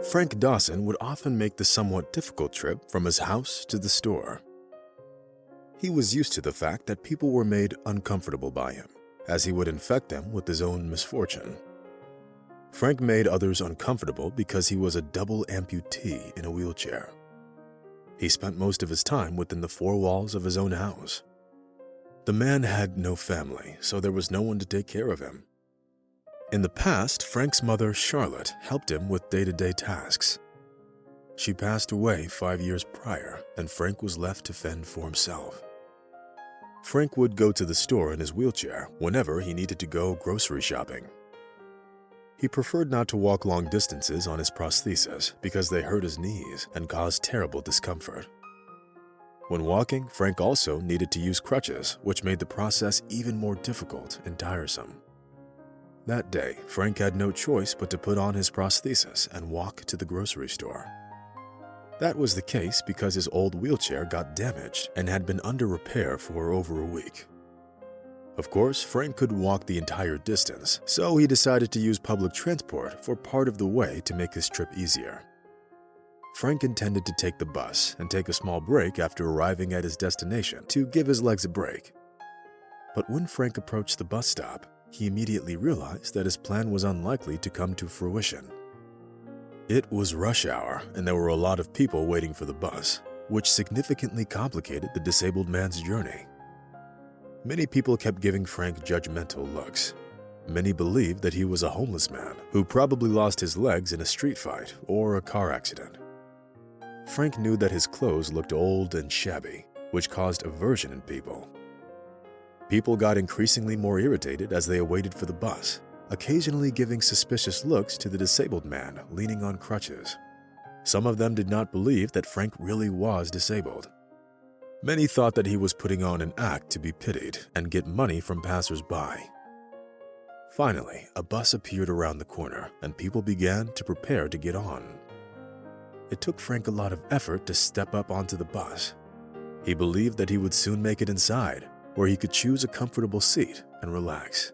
Frank Dawson would often make the somewhat difficult trip from his house to the store. He was used to the fact that people were made uncomfortable by him, as he would infect them with his own misfortune. Frank made others uncomfortable because he was a double amputee in a wheelchair. He spent most of his time within the four walls of his own house. The man had no family, so there was no one to take care of him. In the past, Frank's mother, Charlotte, helped him with day-to-day tasks. She passed away 5 years prior, and Frank was left to fend for himself. Frank would go to the store in his wheelchair whenever he needed to go grocery shopping. He preferred not to walk long distances on his prosthesis because they hurt his knees and caused terrible discomfort. When walking, Frank also needed to use crutches, which made the process even more difficult and tiresome. That day, Frank had no choice but to put on his prosthesis and walk to the grocery store. That was the case because his old wheelchair got damaged and had been under repair for over a week. Of course, Frank couldn't walk the entire distance, so he decided to use public transport for part of the way to make his trip easier. Frank intended to take the bus and take a small break after arriving at his destination to give his legs a break. But when Frank approached the bus stop, he immediately realized that his plan was unlikely to come to fruition. It was rush hour, and there were a lot of people waiting for the bus, which significantly complicated the disabled man's journey. Many people kept giving Frank judgmental looks. Many believed that he was a homeless man who probably lost his legs in a street fight or a car accident. Frank knew that his clothes looked old and shabby, which caused aversion in people. People got increasingly more irritated as they awaited for the bus, occasionally giving suspicious looks to the disabled man leaning on crutches. Some of them did not believe that Frank really was disabled. Many thought that he was putting on an act to be pitied and get money from passers-by. Finally, a bus appeared around the corner and people began to prepare to get on. It took Frank a lot of effort to step up onto the bus. He believed that he would soon make it inside, where he could choose a comfortable seat and relax.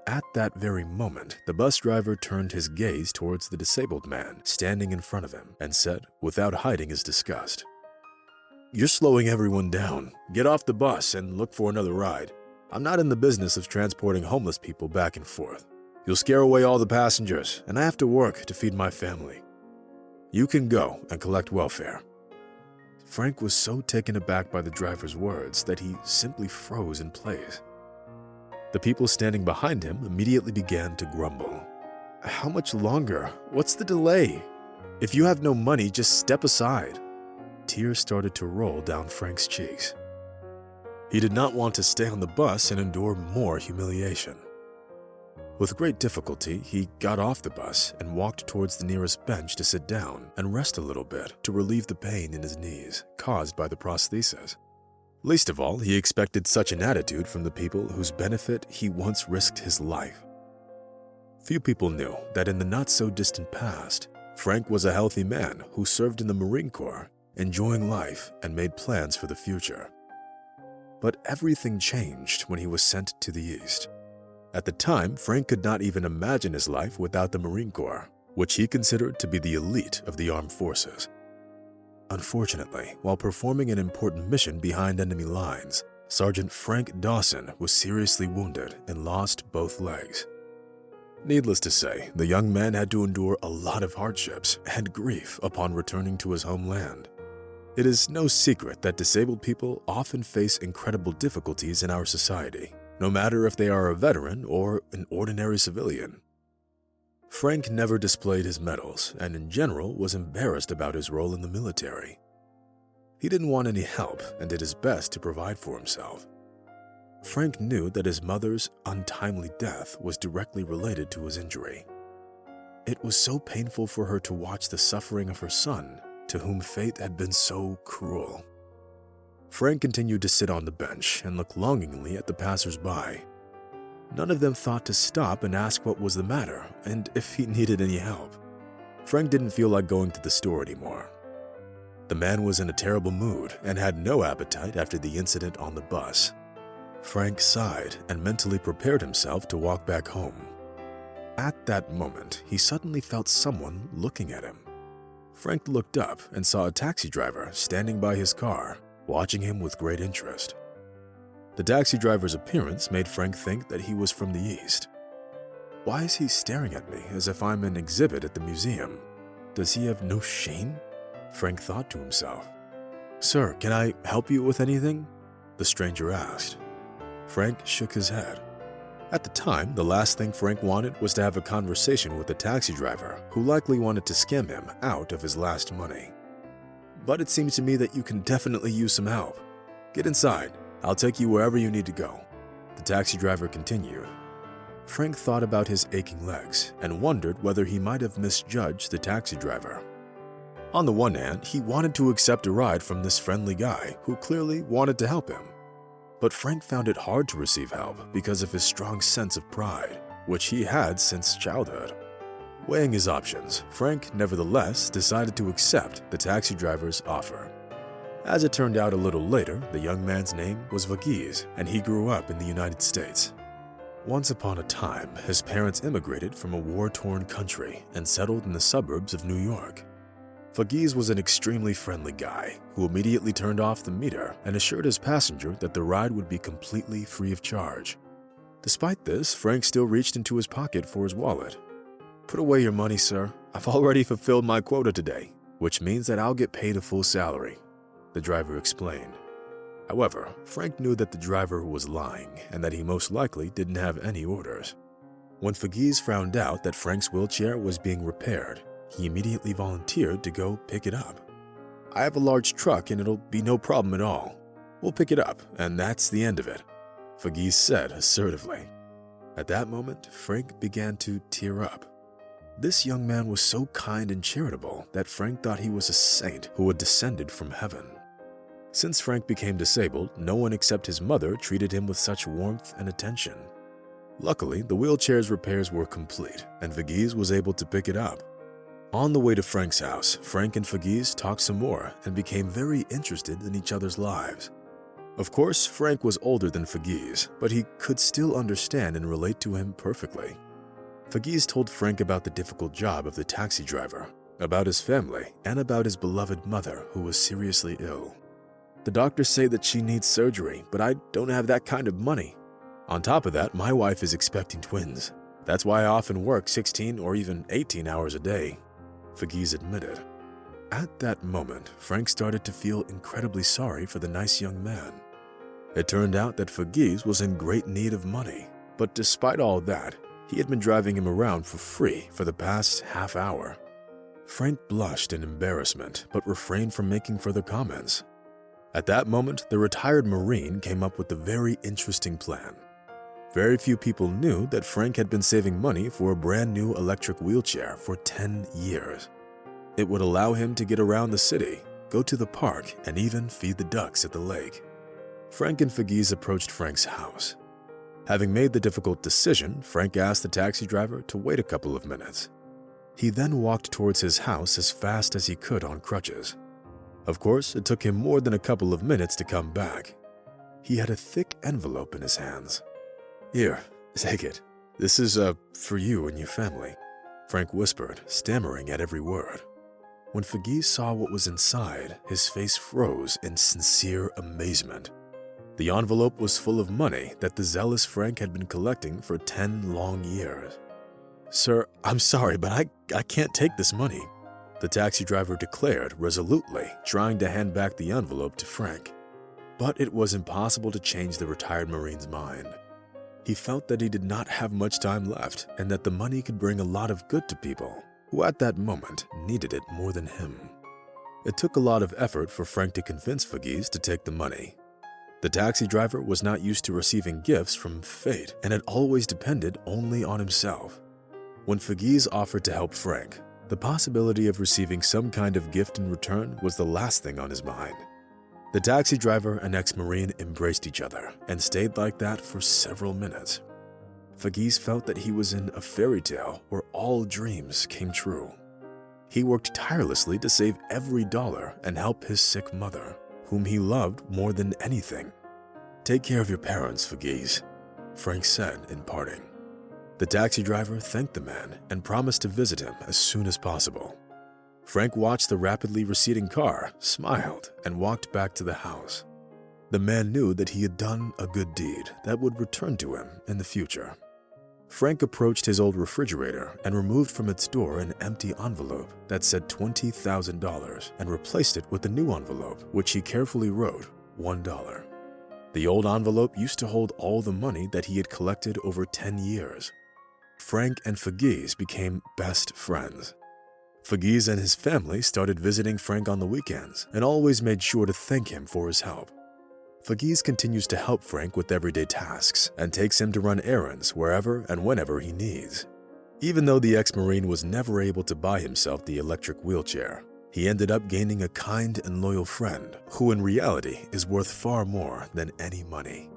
At that very moment, the bus driver turned his gaze towards the disabled man standing in front of him and said, without hiding his disgust, "You're slowing everyone down. Get off the bus and look for another ride. I'm not in the business of transporting homeless people back and forth. You'll scare away all the passengers, and I have to work to feed my family. You can go and collect welfare." Frank was so taken aback by the driver's words that he simply froze in place. The people standing behind him immediately began to grumble. "How much longer? What's the delay? If you have no money, just step aside." Tears started to roll down Frank's cheeks. He did not want to stay on the bus and endure more humiliation. With great difficulty, he got off the bus and walked towards the nearest bench to sit down and rest a little bit to relieve the pain in his knees caused by the prosthesis. Least of all, he expected such an attitude from the people whose benefit he once risked his life. Few people knew that in the not-so-distant past, Frank was a healthy man who served in the Marine Corps, enjoying life and made plans for the future. But everything changed when he was sent to the East. At the time, Frank could not even imagine his life without the Marine Corps, which he considered to be the elite of the armed forces. Unfortunately, while performing an important mission behind enemy lines, Sergeant Frank Dawson was seriously wounded and lost both legs. Needless to say, the young man had to endure a lot of hardships and grief upon returning to his homeland. It is no secret that disabled people often face incredible difficulties in our society, no matter if they are a veteran or an ordinary civilian. Frank never displayed his medals and in general was embarrassed about his role in the military. He didn't want any help and did his best to provide for himself. Frank knew that his mother's untimely death was directly related to his injury. It was so painful for her to watch the suffering of her son, to whom fate had been so cruel. Frank continued to sit on the bench and look longingly at the passers-by. None of them thought to stop and ask what was the matter and if he needed any help. Frank didn't feel like going to the store anymore. The man was in a terrible mood and had no appetite after the incident on the bus. Frank sighed and mentally prepared himself to walk back home. At that moment, he suddenly felt someone looking at him. Frank looked up and saw a taxi driver standing by his car, watching him with great interest. The taxi driver's appearance made Frank think that he was from the East. Why is he staring at me as if I'm an exhibit at the museum? Does he have no shame? Frank thought to himself. "Sir, can I help you with anything?" the stranger asked. Frank shook his head. At the time, the last thing Frank wanted was to have a conversation with the taxi driver who likely wanted to scam him out of his last money. "But it seems to me that you can definitely use some help. Get inside. I'll take you wherever you need to go," the taxi driver continued. Frank thought about his aching legs and wondered whether he might have misjudged the taxi driver. On the one hand, he wanted to accept a ride from this friendly guy who clearly wanted to help him. But Frank found it hard to receive help because of his strong sense of pride, which he had since childhood. Weighing his options, Frank nevertheless decided to accept the taxi driver's offer. As it turned out a little later, the young man's name was Vagiz, and he grew up in the United States. Once upon a time, his parents immigrated from a war-torn country and settled in the suburbs of New York. Vagiz was an extremely friendly guy who immediately turned off the meter and assured his passenger that the ride would be completely free of charge. Despite this, Frank still reached into his pocket for his wallet. "Put away your money, sir. I've already fulfilled my quota today, which means that I'll get paid a full salary," the driver explained. However, Frank knew that the driver was lying and that he most likely didn't have any orders. When Vagiz found out that Frank's wheelchair was being repaired, he immediately volunteered to go pick it up. "I have a large truck and it'll be no problem at all. We'll pick it up, and that's the end of it," Vagiz said assertively. At that moment, Frank began to tear up. This young man was so kind and charitable that Frank thought he was a saint who had descended from heaven. Since Frank became disabled, no one except his mother treated him with such warmth and attention. Luckily, the wheelchair's repairs were complete, and Vagiz was able to pick it up. On the way to Frank's house, Frank and Vagiz talked some more and became very interested in each other's lives. Of course, Frank was older than Vagiz, but he could still understand and relate to him perfectly. Vagiz told Frank about the difficult job of the taxi driver, about his family, and about his beloved mother who was seriously ill. "The doctors say that she needs surgery, but I don't have that kind of money. On top of that, my wife is expecting twins. That's why I often work 16 or even 18 hours a day," Vagiz admitted. At that moment, Frank started to feel incredibly sorry for the nice young man. It turned out that Vagiz was in great need of money, but despite all that, he had been driving him around for free for the past half hour. Frank blushed in embarrassment, but refrained from making further comments. At that moment, the retired Marine came up with a very interesting plan. Very few people knew that Frank had been saving money for a brand new electric wheelchair for 10 years. It would allow him to get around the city, go to the park, and even feed the ducks at the lake. Frank and Vagiz approached Frank's house. Having made the difficult decision, Frank asked the taxi driver to wait a couple of minutes. He then walked towards his house as fast as he could on crutches. Of course, it took him more than a couple of minutes to come back. He had a thick envelope in his hands. "Here, take it. This is, for you and your family," Frank whispered, stammering at every word. When Vagiz saw what was inside, his face froze in sincere amazement. The envelope was full of money that the zealous Frank had been collecting for 10 long years. "Sir, I'm sorry, but I can't take this money," the taxi driver declared resolutely, trying to hand back the envelope to Frank. But it was impossible to change the retired Marine's mind. He felt that he did not have much time left and that the money could bring a lot of good to people who at that moment needed it more than him. It took a lot of effort for Frank to convince Vagiz to take the money. The taxi driver was not used to receiving gifts from fate and had always depended only on himself. When Vagiz offered to help Frank, the possibility of receiving some kind of gift in return was the last thing on his mind. The taxi driver and ex-Marine embraced each other and stayed like that for several minutes. Vagiz felt that he was in a fairy tale where all dreams came true. He worked tirelessly to save every dollar and help his sick mother, whom he loved more than anything. "Take care of your parents, Vagiz," Frank said in parting. The taxi driver thanked the man and promised to visit him as soon as possible. Frank watched the rapidly receding car, smiled, and walked back to the house. The man knew that he had done a good deed that would return to him in the future. Frank approached his old refrigerator and removed from its door an empty envelope that said $20,000 and replaced it with a new envelope, which he carefully wrote $1. The old envelope used to hold all the money that he had collected over 10 years. Frank and Fagis became best friends. Fagis and his family started visiting Frank on the weekends and always made sure to thank him for his help. Fagis continues to help Frank with everyday tasks and takes him to run errands wherever and whenever he needs. Even though the ex-Marine was never able to buy himself the electric wheelchair, he ended up gaining a kind and loyal friend who in reality is worth far more than any money.